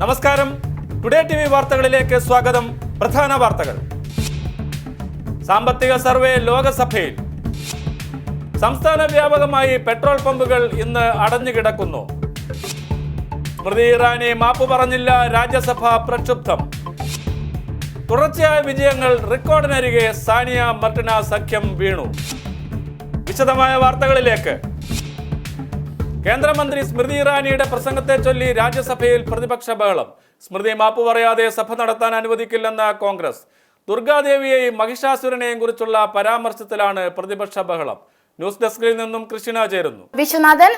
നമസ്കാരം. Today TV വാർത്തകളിലേക്ക് സ്വാഗതം. പ്രധാന വാർത്തകൾ. സാമ്പത്തിക സർവേ ലോകസഭയിൽ. സംസ്ഥാന വ്യാപകമായി പെട്രോൾ പമ്പുകൾ ഇന്ന് അടഞ്ഞുകിടക്കുന്നു. സ്മൃതി ഇറാനി മാപ്പ് പറഞ്ഞില്ല, രാജ്യസഭ പ്രക്ഷുബ്ധം. തുടർച്ചയായ വിജയങ്ങൾ, റെക്കോർഡിനരികെ സാനിയ മർട്ടിന സഖ്യം വീണു. വിശദമായ വാർത്തകളിലേക്ക്. കേന്ദ്രമന്ത്രി സ്മൃതി ഇറാനിയുടെ പ്രസംഗത്തെ ചൊല്ലി രാജ്യസഭയിൽ പ്രതിപക്ഷ ബഹളം. സ്മൃതി മാപ്പ് പറയാതെ സഭ നടത്താൻ അനുവദിക്കില്ലെന്ന കോൺഗ്രസ്. ദുർഗാദേവിയെയും മഹിഷാസുരനെയും കുറിച്ചുള്ള പരാമർശത്തിലാണ് പ്രതിപക്ഷ ബഹളം. ന്യൂസ് ഡെസ്കിൽ നിന്നും കൃഷ്ണ ചേരുന്നു. വിശ്വനാഥൻ,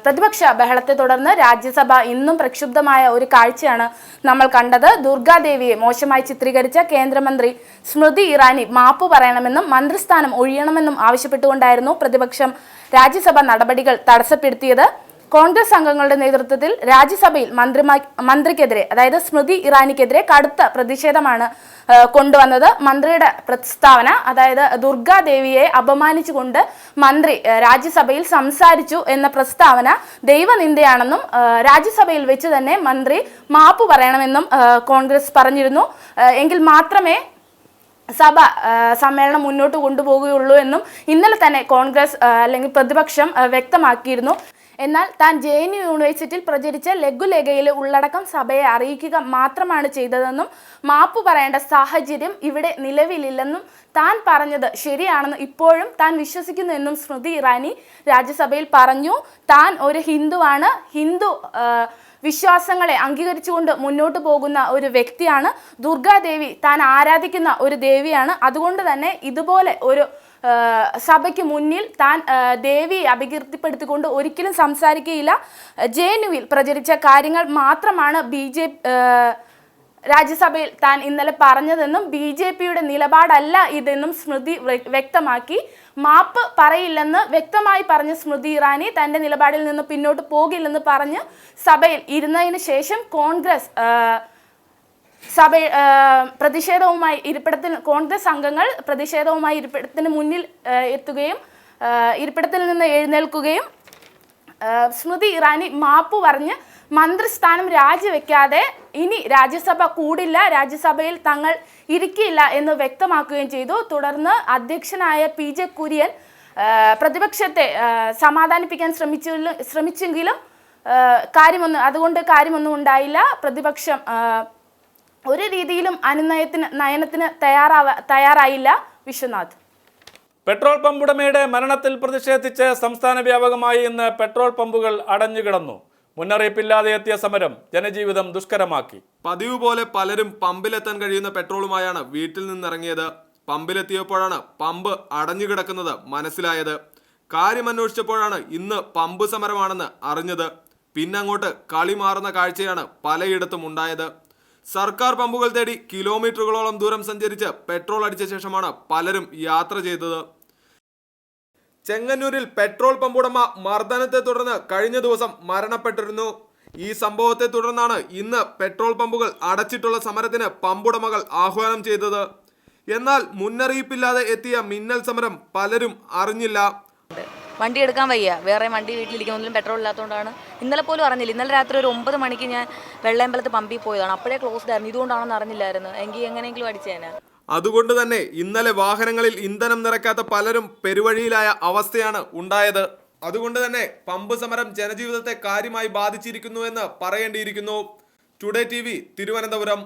പ്രതിപക്ഷ ബഹളത്തെ തുടർന്ന് രാജ്യസഭ ഇന്നും പ്രക്ഷുബ്ധമായ ഒരു കാഴ്ചയാണ് നമ്മൾ കണ്ടത്. ദുർഗാദേവിയെ മോശമായി ചിത്രീകരിച്ച കേന്ദ്രമന്ത്രി സ്മൃതി ഇറാനി മാപ്പ് പറയണമെന്നും മന്ത്രിസ്ഥാനം ഒഴിയണമെന്നും ആവശ്യപ്പെട്ടുകൊണ്ടായിരുന്നു പ്രതിപക്ഷം രാജ്യസഭ നടപടികൾ തടസ്സപ്പെടുത്തിയത്. കോൺഗ്രസ് അംഗങ്ങളുടെ നേതൃത്വത്തിൽ രാജ്യസഭയിൽ മന്ത്രിക്കെതിരെ, അതായത് സ്മൃതി ഇറാനിക്കെതിരെ കടുത്ത പ്രതിഷേധമാണ് കൊണ്ടുവന്നത്. മന്ത്രിയുടെ പ്രസ്താവന, അതായത് ദുർഗാദേവിയെ അപമാനിച്ചുകൊണ്ട് മന്ത്രി രാജ്യസഭയിൽ സംസാരിച്ചു എന്ന പ്രസ്താവന ദൈവനിന്ദയാണെന്നും രാജ്യസഭയിൽ വെച്ച് തന്നെ മന്ത്രി മാപ്പ് പറയണമെന്നും കോൺഗ്രസ് പറഞ്ഞിരുന്നു. എങ്കിൽ മാത്രമേ സഭ സമ്മേളനം മുന്നോട്ട് കൊണ്ടുപോകുകയുള്ളൂ എന്നും ഇന്നലെ തന്നെ കോൺഗ്രസ് അല്ലെങ്കിൽ പ്രതിപക്ഷം വ്യക്തമാക്കിയിരുന്നു. എന്നാൽ താൻ JNU യൂണിവേഴ്സിറ്റിയിൽ പ്രചരിച്ച ലഘുലേഖയിലെ ഉള്ളടക്കം സഭയെ അറിയിക്കുക മാത്രമാണ് ചെയ്തതെന്നും മാപ്പ് പറയേണ്ട സാഹചര്യം ഇവിടെ നിലവിലില്ലെന്നും താൻ പറഞ്ഞത് ശരിയാണെന്ന് ഇപ്പോഴും താൻ വിശ്വസിക്കുന്നു എന്നും സ്മൃതി ഇറാനി രാജ്യസഭയിൽ പറഞ്ഞു. താൻ ഒരു ഹിന്ദുവാണ്, ഹിന്ദു വിശ്വാസങ്ങളെ അംഗീകരിച്ചുകൊണ്ട് മുന്നോട്ട് പോകുന്ന ഒരു വ്യക്തിയാണ്. ദുർഗാദേവി താൻ ആരാധിക്കുന്ന ഒരു ദേവിയാണ്. അതുകൊണ്ട് തന്നെ ഇതുപോലെ ഒരു സഭയ്ക്ക് മുന്നിൽ താൻ ദേവിയെ അപകീർത്തിപ്പെടുത്തിക്കൊണ്ട് ഒരിക്കലും സംസാരിക്കുകയില്ല. JNUവിൽ പ്രചരിച്ച കാര്യങ്ങൾ മാത്രമാണ് രാജ്യസഭയിൽ താൻ ഇന്നലെ പറഞ്ഞതെന്നും BJPയുടെ നിലപാടല്ല ഇതെന്നും സ്മൃതി വ്യക്തമാക്കി. മാപ്പ് പറയില്ലെന്ന് വ്യക്തമായി പറഞ്ഞ സ്മൃതി ഇറാനി തൻ്റെ നിലപാടിൽ നിന്ന് പിന്നോട്ട് പോകില്ലെന്ന് പറഞ്ഞ് സഭയിൽ ഇരുന്നതിന് ശേഷം കോൺഗ്രസ് പ്രതിഷേധവുമായി കോൺഗ്രസ് അംഗങ്ങൾ പ്രതിഷേധവുമായി ഇരിപ്പിടത്തിന് മുന്നിൽ എത്തുകയും ഇരിപ്പിടത്തിൽ നിന്ന് എഴുന്നേൽക്കുകയും സ്മൃതി ഇറാനി മാപ്പ് പറഞ്ഞ് മന്ത്രിസ്ഥാനം രാജിവെക്കാതെ ഇനി രാജ്യസഭ കൂടില്ല, രാജ്യസഭയിൽ തങ്ങൾ ഇരിക്കില്ല എന്ന് വ്യക്തമാക്കുകയും ചെയ്തു. തുടർന്ന് അധ്യക്ഷനായ PJ കുര്യൻ പ്രതിപക്ഷത്തെ സമാധാനിപ്പിക്കാൻ ശ്രമിച്ചെങ്കിലും കാര്യമൊന്നും ഉണ്ടായില്ല. പ്രതിപക്ഷം ഒരു രീതിയിലും നയനത്തിന് തയ്യാറായില്ല. വിശ്വനാഥ്, പെട്രോൾ പമ്പ് ഉടമയുടെ മരണത്തിൽ പ്രതിഷേധിച്ച് സംസ്ഥാന വ്യാപകമായി ഇന്ന് പെട്രോൾ പമ്പുകൾ അടഞ്ഞുകിടന്നു. മുന്നറിയിപ്പില്ലാതെ എത്തിയ സമരം ജനജീവിതം ദുഷ്കരമാക്കി. പതിവ് പോലെ പലരും പമ്പിലെത്താൻ കഴിയുന്ന പെട്രോളുമായാണ് വീട്ടിൽ നിന്നിറങ്ങിയത്. പമ്പിലെത്തിയപ്പോഴാണ് പമ്പ് അടഞ്ഞുകിടക്കുന്നത് മനസ്സിലായത്. കാര്യമന്വേഷിച്ചപ്പോഴാണ് ഇന്ന് പമ്പ് സമരമാണെന്ന് അറിഞ്ഞത്. പിന്നങ്ങോട്ട് കളി മാറുന്ന കാഴ്ചയാണ് പലയിടത്തും ഉണ്ടായത്. സർക്കാർ പമ്പുകൾ തേടി കിലോമീറ്ററുകളോളം ദൂരം സഞ്ചരിച്ച് പെട്രോൾ അടിച്ച ശേഷമാണ് പലരും യാത്ര ചെയ്തത്. ചെങ്ങന്നൂരിൽ പെട്രോൾ പമ്പ് ഉടമ മർദ്ദനത്തെ തുടർന്ന് കഴിഞ്ഞ ദിവസം മരണപ്പെട്ടിരുന്നു. ഈ സംഭവത്തെ തുടർന്നാണ് ഇന്ന് പെട്രോൾ പമ്പുകൾ അടച്ചിട്ടുള്ള സമരത്തിന് പമ്പുടമകൾ ആഹ്വാനം ചെയ്തത്. എന്നാൽ മുന്നറിയിപ്പില്ലാതെ എത്തിയ മിന്നൽ സമരം പലരും അറിഞ്ഞില്ല. വണ്ടി എടുക്കാൻ വയ്യ, വേറെ വണ്ടി വീട്ടിലിരിക്കുന്നതിലും പെട്രോൾ ഇല്ലാത്തതുകൊണ്ടാണ്. ഇന്നലെ പോലും അറിഞ്ഞില്ല. ഇന്നലെ രാത്രി ഒരു 9 മണിക്ക് ഞാൻ വെള്ളയമ്പലത്ത് പമ്പിൽ പോയതാണ്. അപ്പോഴേ ക്ലോസ്ഡ് ആയിരുന്നു. ഇതുകൊണ്ടാണെന്ന് അറിഞ്ഞില്ലായിരുന്നു. എങ്കിൽ എങ്ങനെയെങ്കിലും അടിച്ചേനെ. അതുകൊണ്ട് തന്നെ ഇന്നലെ വാഹനങ്ങളിൽ ഇന്ധനം നിറയ്ക്കാത്ത പലരും പെരുവഴിയിലായ അവസ്ഥയാണ് ഉണ്ടായത്. അതുകൊണ്ട് തന്നെ പമ്പ് സമരം ജനജീവിതത്തെ കാര്യമായി ബാധിച്ചിരിക്കുന്നു എന്ന് പറയേണ്ടിയിരിക്കുന്നു. Today TV, Thiruvananthapuram.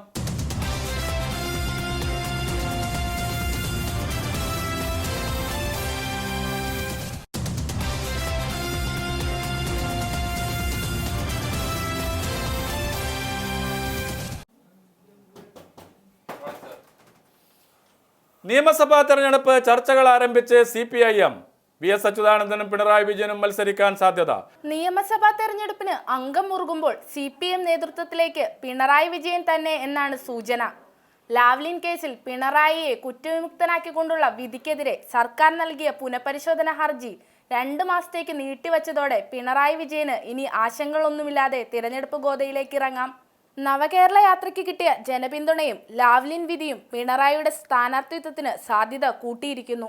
നിയമസഭാ തെരഞ്ഞെടുപ്പ് ചർച്ചകൾ ആരംഭിച്ച് CPIM. VS അച്യുതാനന്ദനും പിണറായി വിജയനും മത്സരിക്കാൻ സാധ്യത. നിയമസഭാ തെരഞ്ഞെടുപ്പിന് അംഗം മുറുകുമ്പോൾ CPM നേതൃത്വത്തിലേക്ക് പിണറായി വിജയൻ തന്നെ എന്നാണ് സൂചന. ലാവ്ലിൻ കേസിൽ പിണറായിയെ കുറ്റവിമുക്തനാക്കിക്കൊണ്ടുള്ള വിധിക്കെതിരെ സർക്കാർ നൽകിയ പുനഃപരിശോധന ഹർജി 2 മാസത്തേക്ക് നീട്ടിവച്ചതോടെ പിണറായി വിജയന് ഇനി ആശങ്കകളൊന്നുമില്ലാതെ തിരഞ്ഞെടുപ്പ് ഗോതയിലേക്ക് ഇറങ്ങാം. നവകേരള യാത്രയ്ക്ക് കിട്ടിയ ജനപിന്തുണയും ലാവ്ലിൻ വിധിയും പിണറായിയുടെ സ്ഥാനാർത്ഥിത്വത്തിന് സാധ്യത കൂട്ടിയിരിക്കുന്നു.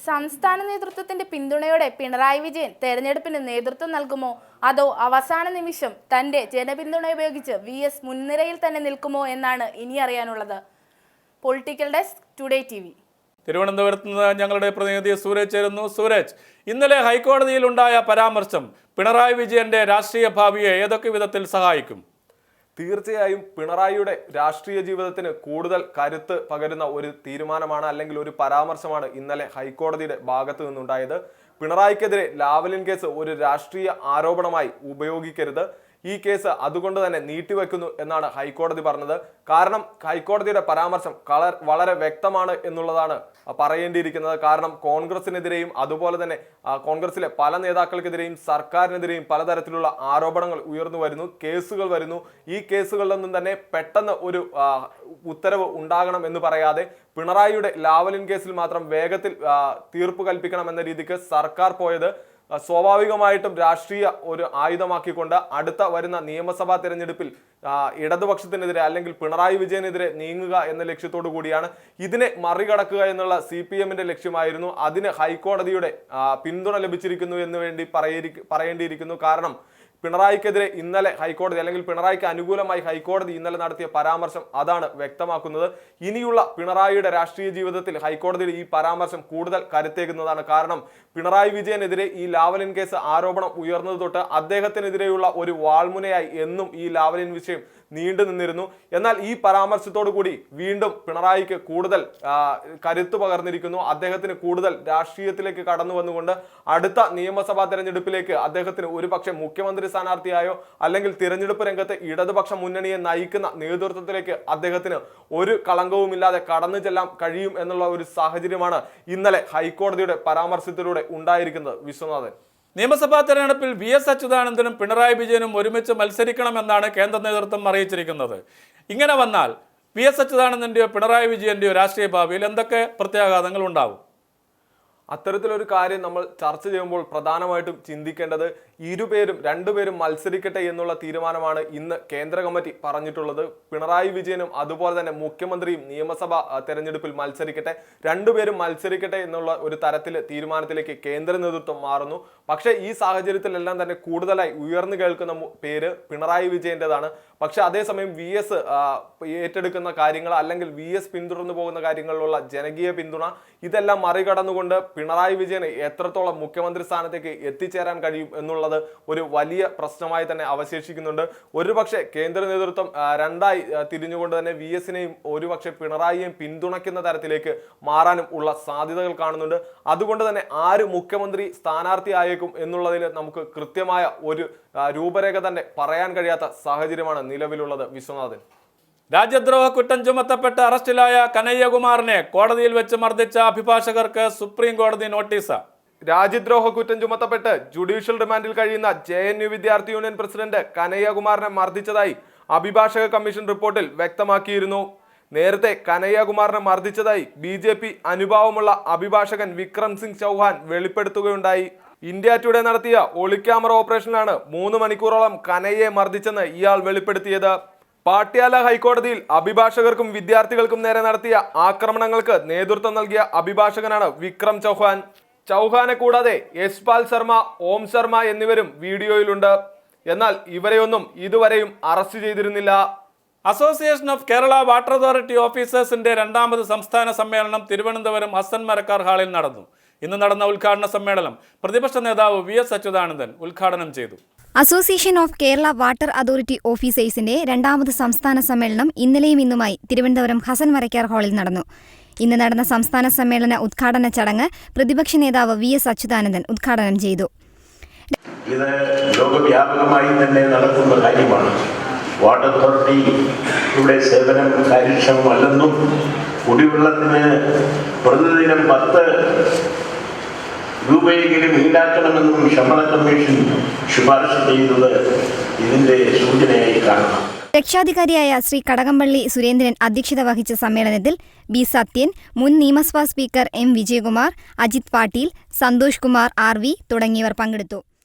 സംസ്ഥാന നേതൃത്വത്തിന്റെ പിന്തുണയോടെ പിണറായി വിജയൻ തെരഞ്ഞെടുപ്പിന് നേതൃത്വം നൽകുമോ അതോ അവസാന നിമിഷം തന്റെ ജനപിന്തുണ ഉപയോഗിച്ച് VS മുൻനിരയിൽ തന്നെ നിൽക്കുമോ എന്നാണ് ഇനി അറിയാനുള്ളത്. Political desk today TV. തിരുവനന്തപുരത്ത് നിന്ന് ഞങ്ങളുടെ പ്രതിനിധി സൂരജ് ചേരുന്നു. സൂരജ്, ഇന്നലെ ഹൈക്കോടതിയിലുണ്ടായ പരാമർശം പിണറായി വിജയന്റെ രാഷ്ട്രീയ ഭാവിയെ ഏതൊക്കെ വിധത്തിൽ സഹായിക്കും? തീർച്ചയായും പിണറായിയുടെ രാഷ്ട്രീയ ജീവിതത്തിന് കൂടുതൽ കരുത്ത് പകരുന്ന ഒരു തീരുമാനമാണ് അല്ലെങ്കിൽ ഒരു പരാമർശമാണ് ഇന്നലെ ഹൈക്കോടതിയുടെ ഭാഗത്തു നിന്നുണ്ടായത്. പിണറായിക്കെതിരെ ലാവ്ലിൻ കേസ് ഒരു രാഷ്ട്രീയ ആരോപണമായി ഉപയോഗിക്കരുത്, ഈ കേസ് അതുകൊണ്ട് തന്നെ നീട്ടിവെക്കുന്നു എന്നാണ് ഹൈക്കോടതി പറഞ്ഞത്. കാരണം ഹൈക്കോടതിയുടെ പരാമർശം വളരെ വ്യക്തമാണ് എന്നുള്ളതാണ് പറയേണ്ടിയിരിക്കുന്നത്. കാരണം കോൺഗ്രസിനെതിരെയും അതുപോലെ തന്നെ കോൺഗ്രസിലെ പല നേതാക്കൾക്കെതിരെയും സർക്കാരിനെതിരെയും പലതരത്തിലുള്ള ആരോപണങ്ങൾ ഉയർന്നു വരുന്നു, കേസുകൾ വരുന്നു. ഈ കേസുകളിലൊന്നും തന്നെ പെട്ടെന്ന് ഒരു ഉത്തരവ് ഉണ്ടാകണം എന്ന് പറയാതെ പിണറായിയുടെ ലാവ്ലിൻ കേസിൽ മാത്രം വേഗത്തിൽ തീർപ്പ് കൽപ്പിക്കണം എന്ന രീതിക്ക് സർക്കാർ പോയത് സ്വാഭാവികമായിട്ടും രാഷ്ട്രീയ ഒരു ആയുധമാക്കിക്കൊണ്ട് അടുത്ത വരുന്ന നിയമസഭാ തെരഞ്ഞെടുപ്പിൽ ഇടതുപക്ഷത്തിനെതിരെ അല്ലെങ്കിൽ പിണറായി വിജയനെതിരെ നീങ്ങുക എന്ന ലക്ഷ്യത്തോടു കൂടിയാണ്. ഇതിനെ മറികടക്കുക എന്നുള്ള CPMന്റെ ലക്ഷ്യമായിരുന്നു. അതിന് ഹൈക്കോടതിയുടെ പിന്തുണ ലഭിച്ചിരിക്കുന്നു എന്ന് വേണ്ടി പറയേണ്ടിയിരിക്കുന്നു. കാരണം പിണറായിക്കെതിരെ ഇന്നലെ ഹൈക്കോടതി അല്ലെങ്കിൽ പിണറായിക്ക് അനുകൂലമായി ഹൈക്കോടതി ഇന്നലെ നടത്തിയ പരാമർശം അതാണ് വ്യക്തമാക്കുന്നത്. ഇനിയുള്ള പിണറായിയുടെ രാഷ്ട്രീയ ജീവിതത്തിൽ ഹൈക്കോടതിയുടെ ഈ പരാമർശം കൂടുതൽ കരുത്തേകുന്നതാണ്. കാരണം പിണറായി വിജയനെതിരെ ഈ ലാവ്ലിൻ കേസ് ആരോപണം ഉയർന്നത് തൊട്ട് അദ്ദേഹത്തിനെതിരെയുള്ള ഒരു വാൾമുനയായി എന്നും ഈ ലാവ്ലിൻ വിഷയം നീണ്ടു നിന്നിരുന്നു. എന്നാൽ ഈ പരാമർശത്തോടു കൂടി വീണ്ടും പിണറായിക്ക് കൂടുതൽ കരുത്ത് പകർന്നിരിക്കുന്നു. അദ്ദേഹത്തിന് കൂടുതൽ രാഷ്ട്രീയത്തിലേക്ക് കടന്നു വന്നുകൊണ്ട് അടുത്ത നിയമസഭാ തെരഞ്ഞെടുപ്പിലേക്ക് അദ്ദേഹത്തിന് ഒരുപക്ഷെ മുഖ്യമന്ത്രി സ്ഥാനാർത്ഥിയായോ അല്ലെങ്കിൽ തിരഞ്ഞെടുപ്പ് രംഗത്ത് ഇടതുപക്ഷ മുന്നണിയെ നയിക്കുന്ന നേതൃത്വത്തിലേക്ക് അദ്ദേഹത്തിന് ഒരു കളങ്കവുമില്ലാതെ കടന്നു ചെല്ലാൻ കഴിയും എന്നുള്ള ഒരു സാഹചര്യമാണ് ഇന്നലെ ഹൈക്കോടതിയുടെ പരാമർശത്തിലൂടെ ഉണ്ടായിരിക്കുന്നത്. വിശ്വനാഥൻ, നിയമസഭാ തെരഞ്ഞെടുപ്പിൽ VS അച്യുതാനന്ദനും പിണറായി വിജയനും ഒരുമിച്ച് മത്സരിക്കണമെന്നാണ് കേന്ദ്ര നേതൃത്വം അറിയിച്ചിരിക്കുന്നത്. ഇങ്ങനെ വന്നാൽ VS അച്യുതാനന്ദന്റെയോ പിണറായി വിജയന്റെയോ രാഷ്ട്രീയ ഭാവിയിൽ എന്തൊക്കെ പ്രത്യാഘാതങ്ങൾ ഉണ്ടാവും? അത്തരത്തിലൊരു കാര്യം നമ്മൾ ചർച്ച ചെയ്യുമ്പോൾ പ്രധാനമായിട്ടും ചിന്തിക്കേണ്ടത് രണ്ടുപേരും മത്സരിക്കട്ടെ എന്നുള്ള തീരുമാനമാണ് ഇന്ന് കേന്ദ്ര കമ്മിറ്റി പറഞ്ഞിട്ടുള്ളത്. പിണറായി വിജയനും അതുപോലെ തന്നെ മുഖ്യമന്ത്രിയും നിയമസഭാ തെരഞ്ഞെടുപ്പിൽ മത്സരിക്കട്ടെ, രണ്ടുപേരും മത്സരിക്കട്ടെ എന്നുള്ള ഒരു തീരുമാനത്തിലേക്ക് കേന്ദ്ര നേതൃത്വം മാറുന്നു. പക്ഷേ ഈ സാഹചര്യത്തിലെല്ലാം തന്നെ കൂടുതലായി ഉയർന്നു കേൾക്കുന്ന പേര് പിണറായി വിജയൻ്റെതാണ്. പക്ഷെ അതേസമയം VS ഏറ്റെടുക്കുന്ന കാര്യങ്ങൾ അല്ലെങ്കിൽ VS പിന്തുടർന്നു പോകുന്ന കാര്യങ്ങളിലുള്ള ജനകീയ പിന്തുണ ഇതെല്ലാം മറികടന്നുകൊണ്ട് പിണറായി വിജയന് എത്രത്തോളം മുഖ്യമന്ത്രി സ്ഥാനത്തേക്ക് എത്തിച്ചേരാൻ കഴിയും എന്നുള്ളത് ഒരു വലിയ പ്രശ്നമായി തന്നെ അവശേഷിക്കുന്നുണ്ട്. ഒരുപക്ഷെ കേന്ദ്ര നേതൃത്വം രണ്ടായി തിരിഞ്ഞുകൊണ്ട് തന്നെ VSനെയും ഒരുപക്ഷെ പിണറായിയെയും പിന്തുണയ്ക്കുന്ന തരത്തിലേക്ക് മാറാനും ഉള്ള സാധ്യതകൾ കാണുന്നുണ്ട്. അതുകൊണ്ട് തന്നെ ആര് മുഖ്യമന്ത്രി സ്ഥാനാർത്ഥിയായേക്കും എന്നുള്ളതിൽ നമുക്ക് കൃത്യമായ ഒരു രൂപരേഖ തന്നെ പറയാൻ കഴിയാത്ത സാഹചര്യമാണ് നിലവിലുള്ളത്. വിശ്വനാഥൻ, രാജ്യദ്രോഹ കുറ്റം ചുമത്തപ്പെട്ട് അറസ്റ്റിലായ കനയ്യകുമാറിനെ കോടതിയിൽ വെച്ച് മർദ്ദിച്ച അഭിഭാഷകർക്ക് സുപ്രീം കോടതി നോട്ടീസ്. രാജ്യദ്രോഹ കുറ്റം ചുമത്തപ്പെട്ട് ജുഡീഷ്യൽ റിമാൻഡിൽ കഴിയുന്ന JNU വിദ്യാർത്ഥി യൂണിയൻ പ്രസിഡന്റ് കനയ്യകുമാറിനെ മർദ്ദിച്ചതായി അഭിഭാഷക കമ്മീഷൻ റിപ്പോർട്ടിൽ വ്യക്തമാക്കിയിരുന്നു. നേരത്തെ കനയ്യകുമാറിനെ മർദ്ദിച്ചതായി BJP അനുഭാവമുള്ള അഭിഭാഷകൻ വിക്രം സിംഗ് ചൗഹാൻ വെളിപ്പെടുത്തുകയുണ്ടായി. ഇന്ത്യ ടുഡേ നടത്തിയ ഒളിക്യാമറ ഓപ്പറേഷനിലാണ് 3 മണിക്കൂറോളം കനയ്യയെ മർദ്ദിച്ചെന്ന് ഇയാൾ വെളിപ്പെടുത്തിയത്. പാട്യാല ഹൈക്കോടതിയിൽ അഭിഭാഷകർക്കും വിദ്യാർത്ഥികൾക്കും നേരെ നടത്തിയ ആക്രമണങ്ങൾക്ക് നേതൃത്വം നൽകിയ അഭിഭാഷകനാണ് വിക്രം ചൗഹാൻ. ചൗഹാനെ കൂടാതെ യശ്പാൽ ശർമ്മ, ഓം ശർമ്മ എന്നിവരും വീഡിയോയിലുണ്ട്. എന്നാൽ ഇവരെയൊന്നും ഇതുവരെയും അറസ്റ്റ് ചെയ്തിരുന്നില്ല. Association of Kerala water authority ഓഫീസേഴ്സിന്റെ 2ാമത് സംസ്ഥാന സമ്മേളനം തിരുവനന്തപുരം ഹസൻ മരക്കാർ ഹാളിൽ നടന്നു. ഇന്ന് നടന്ന ഉദ്ഘാടന സമ്മേളനം പ്രതിപക്ഷ നേതാവ് VS അച്യുതാനന്ദൻ ഉദ്ഘാടനം ചെയ്തു. Association of Kerala water authority ഓഫീസേഴ്സിന്റെ 2ാമത് സംസ്ഥാന സമ്മേളനം ഇന്നലെയും ഇന്നുമായി തിരുവനന്തപുരം ഹസൻ മരക്കാർ ഹാളിൽ നടന്നു. ഇന്ന് നടന്ന സംസ്ഥാന സമ്മേളന ഉദ്ഘാടന ചടങ്ങ് പ്രതിപക്ഷ നേതാവ് VS അച്യുതാനന്ദൻ ഉദ്ഘാടനം ചെയ്തു. ഇത് ലോകവ്യാപകമായി തന്നെ നടക്കുന്ന കാര്യമാണ്. വാട്ടർ അതോറിറ്റിയുടെ സേവനം കാര്യക്ഷമമല്ലെന്നും കുടിവെള്ളത്തിന് പ്രതിദിനം 10 രൂപയെങ്കിലും ഈടാക്കണമെന്നും ശമ്പള കമ്മീഷൻ ശുപാർശ ചെയ്യുന്നത് ഇതിന്റെ സൂചനയായി കാണണം. രക്ഷാധികാരിയായ ശ്രീ കടകംപള്ളി സുരേന്ദ്രൻ അധ്യക്ഷത വഹിച്ച സമ്മേളനത്തിൽ B. സത്യൻ, മുൻ നിയമസഭാ speaker M. Vijayakumar, Ajith Patil, Santhosh Kumar RV തുടങ്ങിയവർ പങ്കെടുത്തു.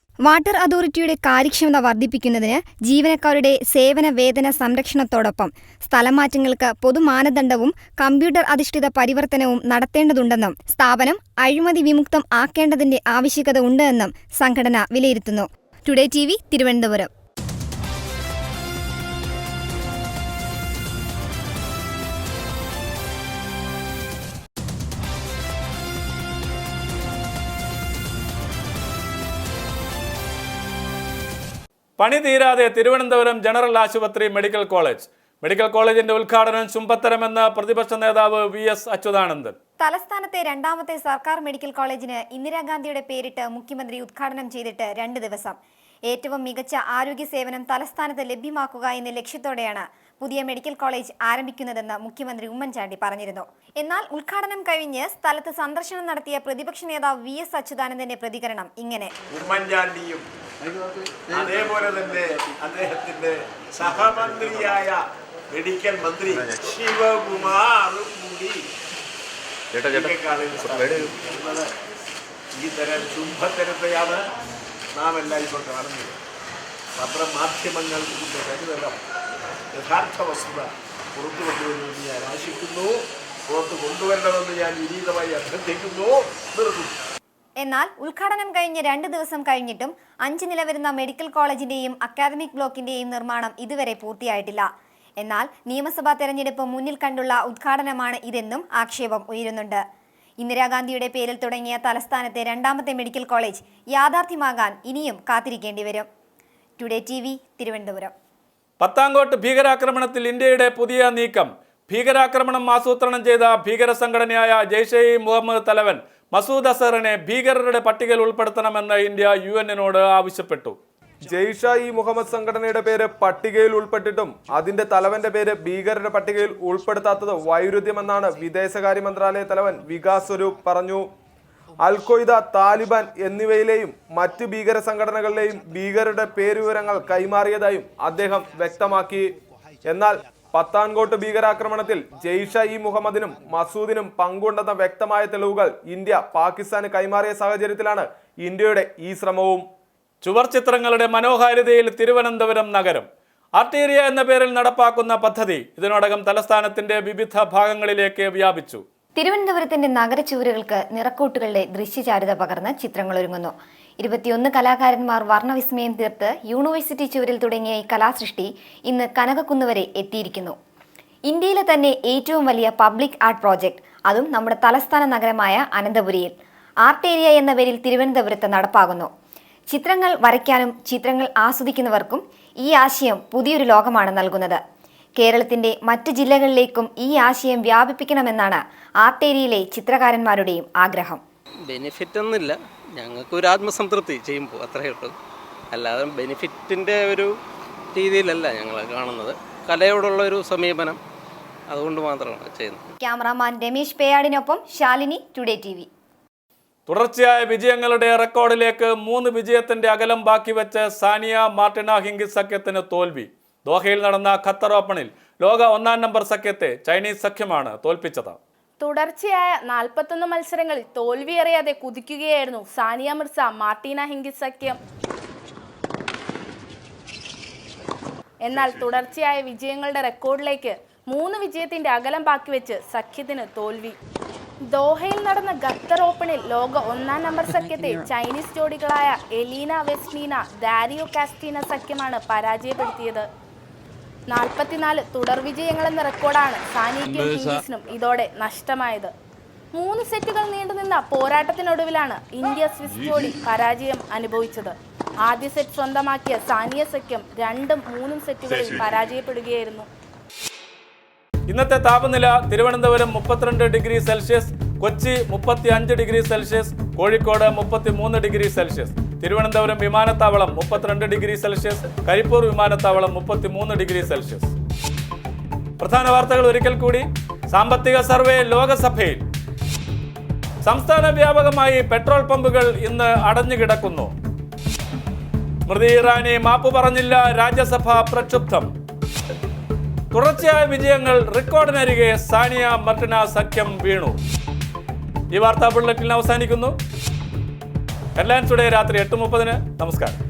വാട്ടർ അതോറിറ്റിയുടെ കാര്യക്ഷമത വർദ്ധിപ്പിക്കുന്നതിന് ജീവനക്കാരുടെ സേവന വേതന സംരക്ഷണത്തോടൊപ്പം സ്ഥലമാറ്റങ്ങൾക്ക് പൊതുമാനദണ്ഡവും കമ്പ്യൂട്ടർ അധിഷ്ഠിത പരിവർത്തനവും നടത്തേണ്ടതുണ്ടെന്നും സ്ഥാപനം അഴിമതി വിമുക്തം ആക്കേണ്ടതിന്റെ ആവശ്യകത ഉണ്ട് എന്നും സംഘടന വിലയിരുത്തുന്നു. Today TV, Thiruvananthapuram. പണി തീരാതെ തിരുവനന്തപുരം ജനറൽ ആശുപത്രി മെഡിക്കൽ കോളേജ്. മെഡിക്കൽ കോളേജിന്റെ ഉദ്ഘാടനം ചുംബത്തരമെന്ന് പ്രതിപക്ഷ നേതാവ് VS അച്യുതാനന്ദൻ. തലസ്ഥാനത്തെ രണ്ടാമത്തെ സർക്കാർ മെഡിക്കൽ കോളേജിന് ഇന്ദിരാഗാന്ധിയുടെ പേരിട്ട് മുഖ്യമന്ത്രി ഉദ്ഘാടനം ചെയ്തിട്ട് 2 ദിവസം. ഏറ്റവും മികച്ച ആരോഗ്യ സേവനം തലസ്ഥാനത്ത് ലഭ്യമാക്കുക എന്ന ലക്ഷ്യത്തോടെയാണ് പുതിയ മെഡിക്കൽ കോളേജ് ആരംഭിക്കുന്നതെന്ന് മുഖ്യമന്ത്രി ഉമ്മൻചാണ്ടി പറഞ്ഞിരുന്നു. എന്നാൽ ഉദ്ഘാടനം കഴിഞ്ഞ് സ്ഥലത്ത് സന്ദർശനം നടത്തിയ പ്രതിപക്ഷ നേതാവ് VS അച്യുതാനന്ദന്റെ പ്രതികരണം ഇങ്ങനെ: ഉമ്മൻചാണ്ടിയും അതേപോലെ തന്നെ അദ്ദേഹത്തിന്റെ സഹമന്ത്രിയായ മെഡിക്കൽ മന്ത്രി ശിവകുമാറും കൂടി ഈ തരം ചുംബത്തരത്തെയാണ് നാം എല്ലാം ഇപ്പോൾ കാണുന്നത്. പത്രമാധ്യമങ്ങൾ ഇതിന്റെ കരുതലം യഥാർത്ഥ വസ്തുത പുറത്തു കൊണ്ടുവരുമെന്ന് ഞാൻ ആശിക്കുന്നു. പുറത്തു കൊണ്ടുവരണമെന്ന് ഞാൻ വിനീതമായി അഭ്യർത്ഥിക്കുന്നു. നിർത്തുന്നു. എന്നാൽ ഉദ്ഘാടനം കഴിഞ്ഞ് 2 ദിവസം കഴിഞ്ഞിട്ടും 5 നില വരുന്ന മെഡിക്കൽ കോളേജിന്റെയും അക്കാദമിക് ബ്ലോക്കിന്റെയും നിർമ്മാണം ഇതുവരെ പൂർത്തിയായിട്ടില്ല. എന്നാൽ നിയമസഭാ തെരഞ്ഞെടുപ്പ് മുന്നിൽ കണ്ടുള്ള ഉദ്ഘാടനമാണ് ഇതെന്നും ആക്ഷേപം ഉയരുന്നുണ്ട്. ഇന്ദിരാഗാന്ധിയുടെ പേരിൽ തുടങ്ങിയ തലസ്ഥാനത്തെ രണ്ടാമത്തെ മെഡിക്കൽ കോളേജ് യാഥാർത്ഥ്യമാകാൻ ഇനിയും കാത്തിരിക്കേണ്ടി വരും. Today TV, Thiruvananthapuram. പത്താങ്കോട്ട് ഭീകരാക്രമണത്തിൽ ഇന്ത്യയുടെ പുതിയ നീക്കം. ഭീകരാക്രമണം ആസൂത്രണം ചെയ്ത ഭീകര സംഘടനയായ ജെയ്ഷെ ഇ മുഹമ്മദ് തലവൻ മസൂദ് അസറിനെ ഭീകരരുടെ പട്ടികയിൽ ഉൾപ്പെടുത്തണമെന്ന് ഇന്ത്യ UN-നോട് ആവശ്യപ്പെട്ടു. ജെയ്ഷെ ഇ മുഹമ്മദ് സംഘടനയുടെ പേര് പട്ടികയിൽ ഉൾപ്പെട്ടിട്ടും അതിന്റെ തലവന്റെ പേര് ഭീകരരുടെ പട്ടികയിൽ ഉൾപ്പെടുത്താത്തത് വൈരുദ്ധ്യമെന്നാണ് വിദേശകാര്യ മന്ത്രാലയ തലവൻ വികാസ് സ്വരൂപ് പറഞ്ഞു. അൽ-ഖ്വയ്ദ, താലിബാൻ എന്നിവയിലെയും മറ്റ് ഭീകര സംഘടനകളിലെയും ഭീകരരുടെ പേരുവിവരങ്ങൾ കൈമാറിയതായും അദ്ദേഹം വ്യക്തമാക്കി. എന്നാൽ പത്താൻകോട്ട് ഭീകരാക്രമണത്തിൽ ജെയ്ഷെ ഇ മുഹമ്മദിനും മസൂദിനും പങ്കുണ്ടെന്ന വ്യക്തമായ തെളിവുകൾ ഇന്ത്യ പാകിസ്ഥാന് കൈമാറിയ സാഹചര്യത്തിലാണ് ഇന്ത്യയുടെ ഈ ശ്രമവും. ചുവർ ചിത്രങ്ങളുടെ മനോഹാരിതയിൽ തിരുവനന്തപുരം നഗരം. ആർട്ടീരിയ എന്ന പേരിൽ നടപ്പാക്കുന്ന പദ്ധതി ഇതിനോടകം തലസ്ഥാനത്തിന്റെ വിവിധ ഭാഗങ്ങളിലേക്ക് വ്യാപിച്ചു. തിരുവനന്തപുരത്തിന്റെ നഗരച്ചുവരുകൾക്ക് നിറക്കൂട്ടുകളുടെ ദൃശ്യചാരുത പകർന്ന് ചിത്രങ്ങളൊരുങ്ങുന്നു. 21 കലാകാരന്മാർ വർണ്ണവിസ്മയം തീർത്ത് യൂണിവേഴ്സിറ്റി ചുവരിൽ തുടങ്ങിയ ഈ കലാസൃഷ്ടി ഇന്ന് കനകക്കുന്ന് വരെ എത്തിയിരിക്കുന്നു. ഇന്ത്യയിലെ തന്നെ ഏറ്റവും വലിയ പബ്ലിക് ആർട്ട് പ്രോജക്റ്റ്, അതും നമ്മുടെ തലസ്ഥാന നഗരമായ അനന്തപുരിയിൽ. ആർട്ടേരിയ എന്ന പേരിൽ തിരുവനന്തപുരത്ത് നടപ്പാകുന്നു. ചിത്രങ്ങൾ വരയ്ക്കാനും ചിത്രങ്ങൾ ആസ്വദിക്കുന്നവർക്കും ഈ ആശയം പുതിയൊരു ലോകമാണ് നൽകുന്നത്. കേരളത്തിന്റെ മറ്റ് ജില്ലകളിലേക്കും ഈ ആശയം വ്യാപിപ്പിക്കണമെന്നാണ് ആർട്ടേരിയയിലെ ചിത്രകാരന്മാരുടെയും ആഗ്രഹം. ബെനിഫിറ്റ് ഒന്നുമില്ല, ഞങ്ങൾക്കൊരു ആത്മസംതൃപ്തി ചെയ്യുമ്പോൾ അത്രയേ ഉള്ളൂ. അല്ലാതെ ബെനിഫിറ്റിൻ്റെ ഒരു രീതിയിലല്ല ഞങ്ങൾ കാണുന്നത്. കലയോടുള്ള ഒരു സമീപനം, അതുകൊണ്ട് മാത്രമാണ് ചെയ്യുന്നത്. ക്യാമറാമാൻ രമേശ് പേയാടിനൊപ്പം ശാലിനി, ടുഡേ TV. തുടർച്ചയായ വിജയങ്ങളുടെ റെക്കോർഡിലേക്ക് 3 വിജയത്തിന്റെ അകലം ബാക്കി വെച്ച് സാനിയ മാർട്ടിന ഹിംഗിസ് സഖ്യത്തിന് തോൽവി. ദോഹയിൽ നടന്ന ഖത്തർ ഓപ്പണിൽ ലോക 1-ാം നമ്പർ സഖ്യത്തെ ചൈനീസ് സഖ്യമാണ് തോൽപ്പിച്ചത്. തുടർച്ചയായ 41 മത്സരങ്ങളിൽ തോൽവിയറിയാതെ കുതിക്കുകയായിരുന്നു സാനിയ മിർസ മാർട്ടിന ഹിംഗിസ് സഖ്യം. എന്നാൽ തുടർച്ചയായ വിജയങ്ങളുടെ റെക്കോർഡിലേക്ക് 3 വിജയത്തിന്റെ അകലം ബാക്കി വെച്ച് സഖ്യത്തിന് തോൽവി. ദോഹയിൽ നടന്ന ഖത്തർ ഓപ്പണിൽ ലോക 1-ാം നമ്പർ സഖ്യത്തെ ചൈനീസ് ജോഡികളായ എലീന വെസ്നീന, ദാരിയോ കാസ്റ്റീന സഖ്യമാണ് പരാജയപ്പെടുത്തിയത്. 44 തുടർ വിജയങ്ങളെന്ന റെക്കോർഡാണ് സാനിയയ്ക്കും ഹിംഗിസിനും ഇതോടെ നഷ്ടമായത്. 3 സെറ്റുകൾ നീണ്ടുനിന്ന പോരാട്ടത്തിനൊടുവിലാണ് ഇന്ത്യ സ്വിസ് ജോഡി പരാജയം അനുഭവിച്ചത്. ആദ്യ സെറ്റ് സ്വന്തമാക്കിയ സാനിയ സഖ്യം 2ഉം 3ഉം സെറ്റുകളിൽ പരാജയപ്പെടുകയായിരുന്നു. ഇന്നത്തെ താപനില: Thiruvananthapuram 32 degree Celsius, Kochi 35 degree Celsius, Kozhikode 33 degree Celsius, Thiruvananthapuram വിമാനത്താവളം 32 ഡിഗ്രി സെൽഷ്യസ്, കരിപ്പൂർ വിമാനത്താവളം 33 ഡിഗ്രി സെൽഷ്യസ്. പ്രധാന വാർത്തകൾ ഒരിക്കൽ കൂടി. സാമ്പത്തിക സർവേ ലോകസഭയിൽ. സംസ്ഥാന വ്യാപകമായി പെട്രോൾ പമ്പുകൾ ഇന്ന് അടഞ്ഞുകിടക്കുന്നു. സ്മൃതി ഇറാനി മാപ്പ് പറഞ്ഞില്ല, രാജ്യസഭ പ്രക്ഷുബ്ധം. തുടർച്ചയായ വിജയങ്ങൾ, റെക്കോർഡിനരികെ സാനിയ മർട്ടിന സഖ്യം വീണു. ഈ വാർത്താ ബുള്ളറ്റിൻ അവസാനിക്കുന്നു. ഹെഡ്ലൈൻസ് ടുഡേ രാത്രി 8:30. നമസ്കാരം.